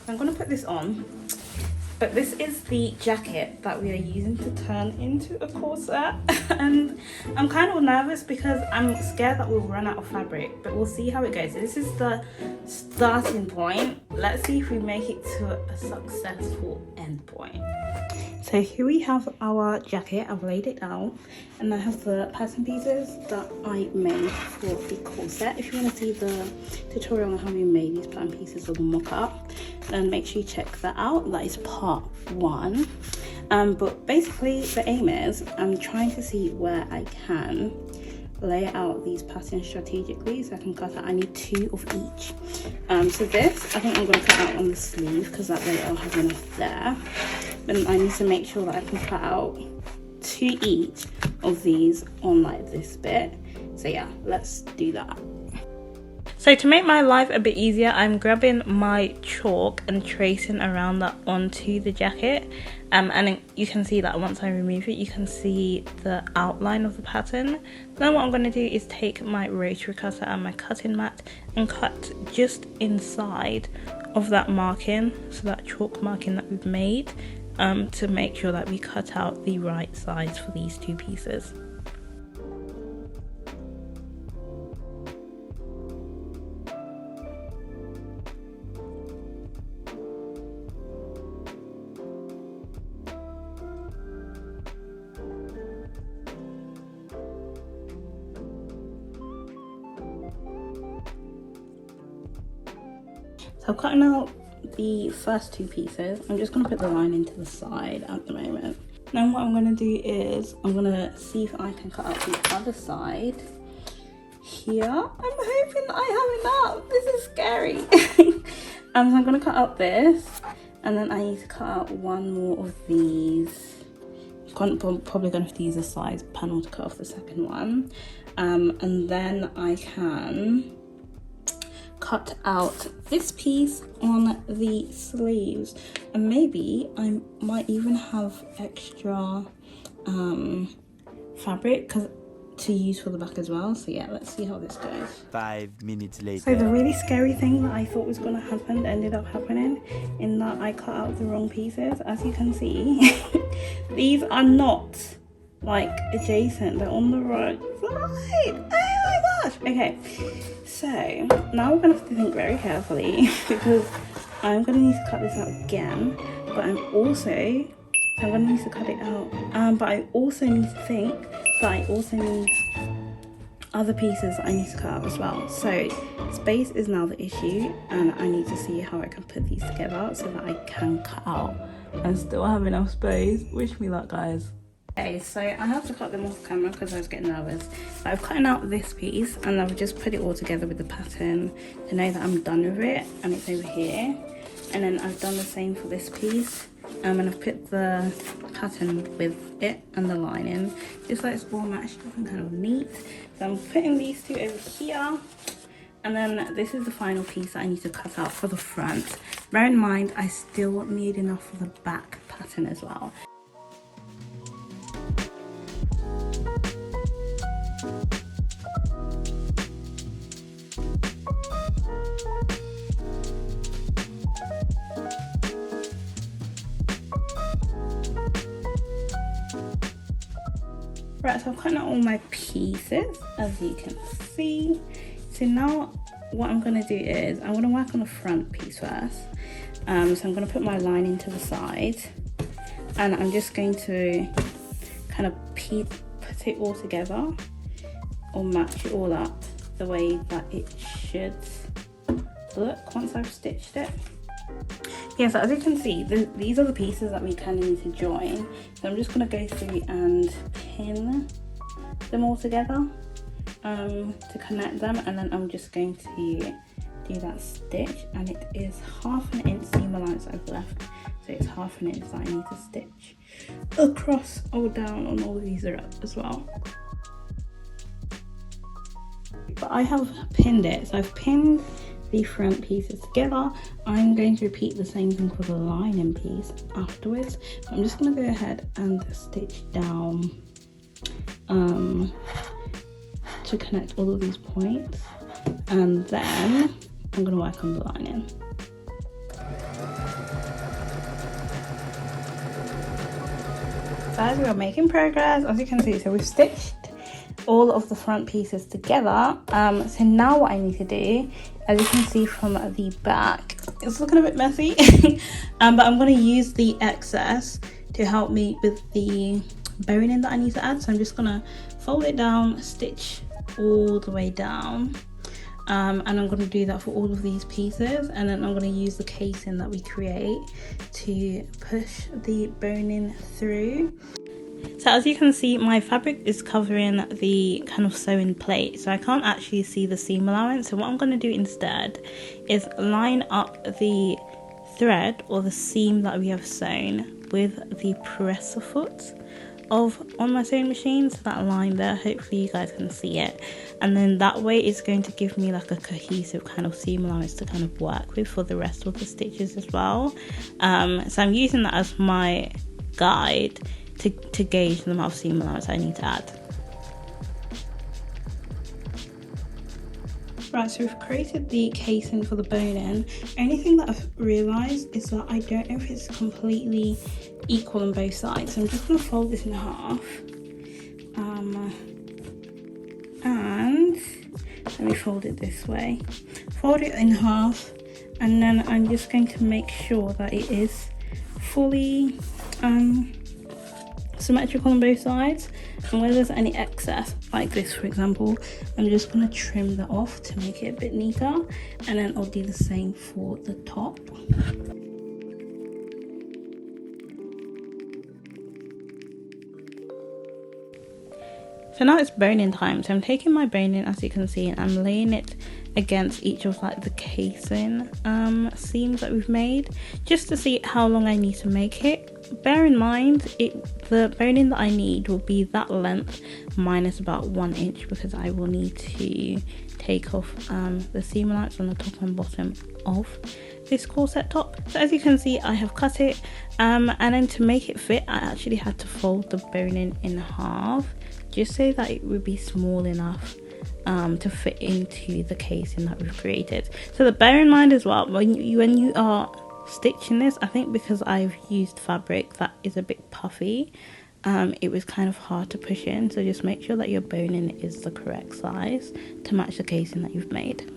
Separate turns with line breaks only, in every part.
I'm going to put this on, but this is the jacket that we are using to turn into a corset. And I'm kind of nervous because I'm scared that we'll run out of fabric, but we'll see how it goes. So this is the starting point. Let's see if we make it to a successful end point. So here we have our jacket. I've laid it down, and I have the pattern pieces that I made for the corset. If you want to see the tutorial on how we made these pattern pieces or the mock-up, then make sure you check that out. That is part 1. But basically the aim is I'm trying to see where I can lay out these patterns strategically so I can cut out. I need 2 of each. So this I think I'm going to cut out on the sleeve because that way I'll have enough there. Then I need to make sure that I can cut out 2 each of these on like this bit. So yeah, let's do that. So to make my life a bit easier, I'm grabbing my chalk and tracing around that onto the jacket. And then you can see that once I remove it, you can see the outline of the pattern. Then what I'm going to do is take my rotary cutter and my cutting mat and cut just inside of that marking, so that chalk marking that we've made, to make sure that we cut out the right size for these 2 pieces. So I'm cutting out the first 2 pieces. I'm just going to put the lining to the side at the moment. Now what I'm going to do is I'm going to see if I can cut out the other side here. I'm hoping that I have enough. This is scary. So I'm going to cut out this, and then I need to cut out 1 more of these. I'm probably going to have to use a size panel to cut off the second one. And then I can cut out this piece on the sleeves, and maybe I might even have extra fabric to use for the back as well. So yeah, let's see how this goes.
5 minutes later.
So the really scary thing that I thought was going to happen ended up happening, in that I cut out the wrong pieces. As you can see, these are not like adjacent, they're on the right side. Oh my gosh. Okay, so now we're gonna have to think very carefully because I'm gonna need to cut this out again, but I'm gonna need to cut it out, but I also need to think that I also need other pieces that I need to cut out as well. So space is now the issue, and I need to see how I can put these together so that I can cut out and still have enough space. Wish me luck, guys. Okay, so I have to cut them off camera because I was getting nervous. I've cut out this piece and I've just put it all together with the pattern to know that I'm done with it, and it's over here. And then I've done the same for this piece, and I've put the pattern with it and the lining just like it's all matched up and kind of neat. So I'm putting these 2 over here, and then this is the final piece that I need to cut out for the front. Bear in mind, I still need enough for the back pattern as well. Right, so I've cut out all my pieces, as you can see. So now what I'm going to do is I'm going to work on the front piece first. So I'm going to put my lining to the side, and I'm just going to kind of put it all together or match it all up the way that it should look once I've stitched it. Yeah, so as you can see, these are the pieces that we kind of need to join. So I'm just going to go through and pin them all together to connect them, and then I'm just going to do that stitch, and it is 1/2 inch seam allowance I've left, so it's 1/2 inch that I need to stitch across or down on all these as well. But I have pinned it, so I've pinned the front pieces together. I'm going to repeat the same thing for the lining piece afterwards. I'm just going to go ahead and stitch down to connect all of these points, and then I'm going to work on the lining. Guys, we are making progress, as you can see. So we've stitched all of the front pieces together. So now what I need to do, as you can see from the back, it's looking a bit messy, but I'm going to use the excess to help me with the boning that I need to add. So I'm just going to fold it down, stitch all the way down, and I'm going to do that for all of these pieces, and then I'm going to use the casing that we create to push the boning through. So as you can see, my fabric is covering the kind of sewing plate, so I can't actually see the seam allowance. So what I'm going to do instead is line up the thread or the seam that we have sewn with the presser foot on my sewing machine. So that line there, hopefully you guys can see it, and then that way it's going to give me like a cohesive kind of seam allowance to kind of work with for the rest of the stitches as well. So I'm using that as my guide to gauge the amount of seam allowance I need to add. Right, so we've created the casing for the boning. Only thing that I've realised is that I don't know if it's completely equal on both sides. So I'm just going to fold this in half. And let me fold it this way. Fold it in half, and then I'm just going to make sure that it is fully symmetrical on both sides, and where there's any excess like this, for example, I'm just going to trim that off to make it a bit neater, and then I'll do the same for the top. So now it's boning time. So I'm taking my boning, as you can see, and I'm laying it against each of like the casing seams that we've made, just to see how long I need to make it. Bear in mind, the boning that I need will be that length minus about 1 inch, because I will need to take off the seam allowance on the top and bottom of this corset top. So as you can see, I have cut it, and then to make it fit, I actually had to fold the boning in half, just so that it would be small enough to fit into the casing that we've created. So bear in mind as well, when you are stitching this, I think because I've used fabric that is a bit puffy, it was kind of hard to push in. So just make sure that your boning is the correct size to match the casing that you've made.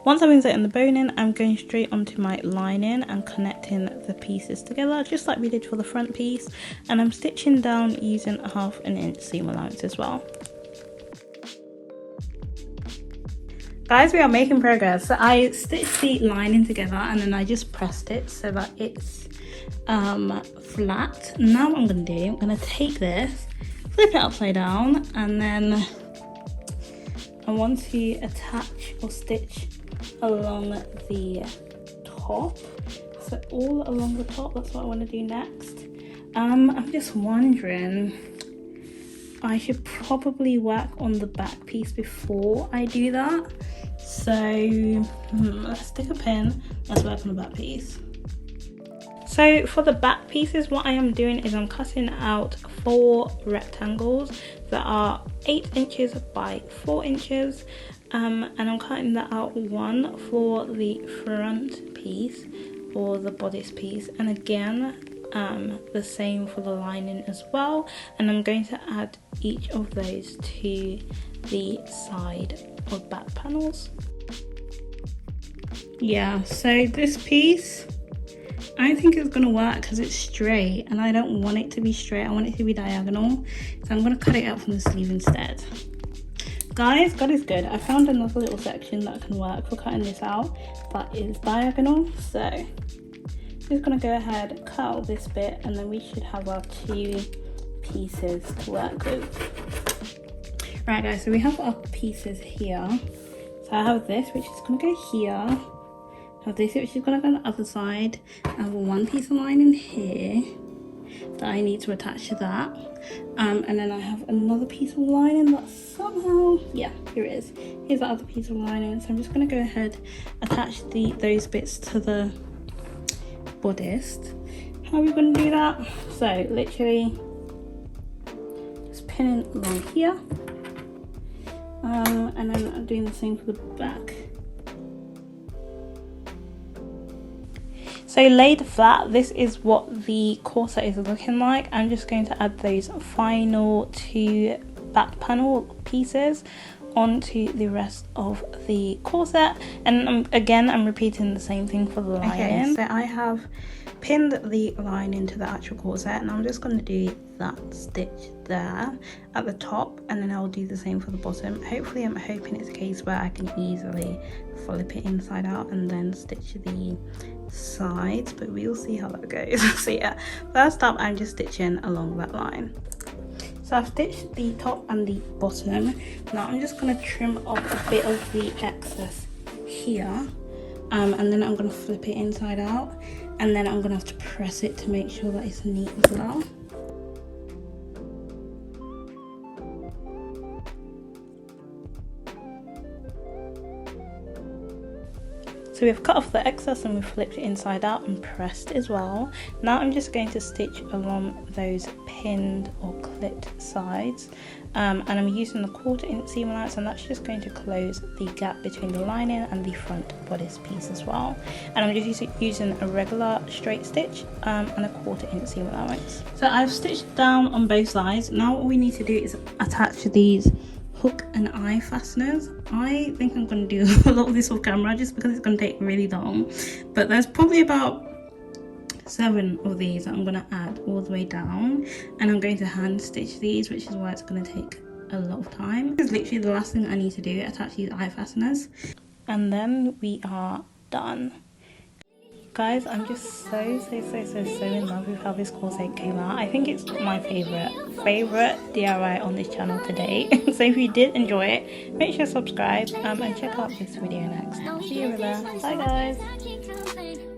Once I've inserted the boning, I'm going straight onto my lining and connecting the pieces together, just like we did for the front piece, and I'm stitching down using 1/2 inch seam allowance as well. Guys, we are making progress. So I stitched the lining together, and then I just pressed it so that it's flat. Now what I'm going to do, I'm going to take this, flip it upside down, and then I want to attach or stitch along the top. So all along the top, that's what I want to do next. I'm just wondering, I should probably work on the back piece before I do that. So let's stick a pin, let's work on the back piece. So for the back pieces, what I am doing is I'm cutting out 4 rectangles that are 8 inches by 4 inches, and I'm cutting that out, one for the front piece or the bodice piece, and again the same for the lining as well, and I'm going to add each of those to the side of back panels. Yeah, so this piece, I don't think it's going to work because it's straight, and I don't want it to be straight, I want it to be diagonal, so I'm going to cut it out from the sleeve instead. Guys, God is good, I found another little section that can work for cutting this out that is diagonal, so I'm just going to go ahead, cut out this bit, and then we should have our 2 pieces to work with. Right guys, so we have our pieces here. So I have this, which is going to go here. I have this, which is going to go on the other side. I have one piece of lining here that I need to attach to that. And then I have another piece of lining that somehow, yeah, here it is. Here's the other piece of lining. So I'm just going to go ahead, attach those bits to the bodice. How are we going to do that? So literally just pinning along here. And then I'm doing the same for the back. So laid flat, this is what the corset is looking like. I'm just going to add those final 2 back panel pieces onto the rest of the corset, and again I'm repeating the same thing for the lining. Okay, so I have pinned the line into the actual corset, and I'm just going to do that stitch there at the top, and then I'll do the same for the bottom. Hopefully, I'm hoping it's a case where I can easily flip it inside out and then stitch the sides, but we'll see how that goes. So yeah, first up I'm just stitching along that line. So I've stitched the top and the bottom. Now I'm just going to trim off a bit of the excess here, and then I'm going to flip it inside out, and then I'm going to have to press it to make sure that it's neat as well. So we've cut off the excess and we've flipped it inside out and pressed as well. Now I'm just going to stitch along those pinned or clipped sides, and I'm using the 1/4 inch seam allowance, and that's just going to close the gap between the lining and the front bodice piece as well. And I'm just using a regular straight stitch and a 1/4 inch seam allowance. So I've stitched down on both sides. Now what we need to do is attach these hook and eye fasteners. I think I'm going to do a lot of this off camera just because it's going to take really long, but there's probably about 7 of these that I'm going to add all the way down, and I'm going to hand stitch these, which is why it's going to take a lot of time. This is literally the last thing I need to do, attach these eye fasteners, and then we are done. Guys, I'm just so in love with how this corset came out. I think it's my favorite DIY on this channel today. So if you did enjoy it, make sure to subscribe and check out this video next. See you over there. Bye guys.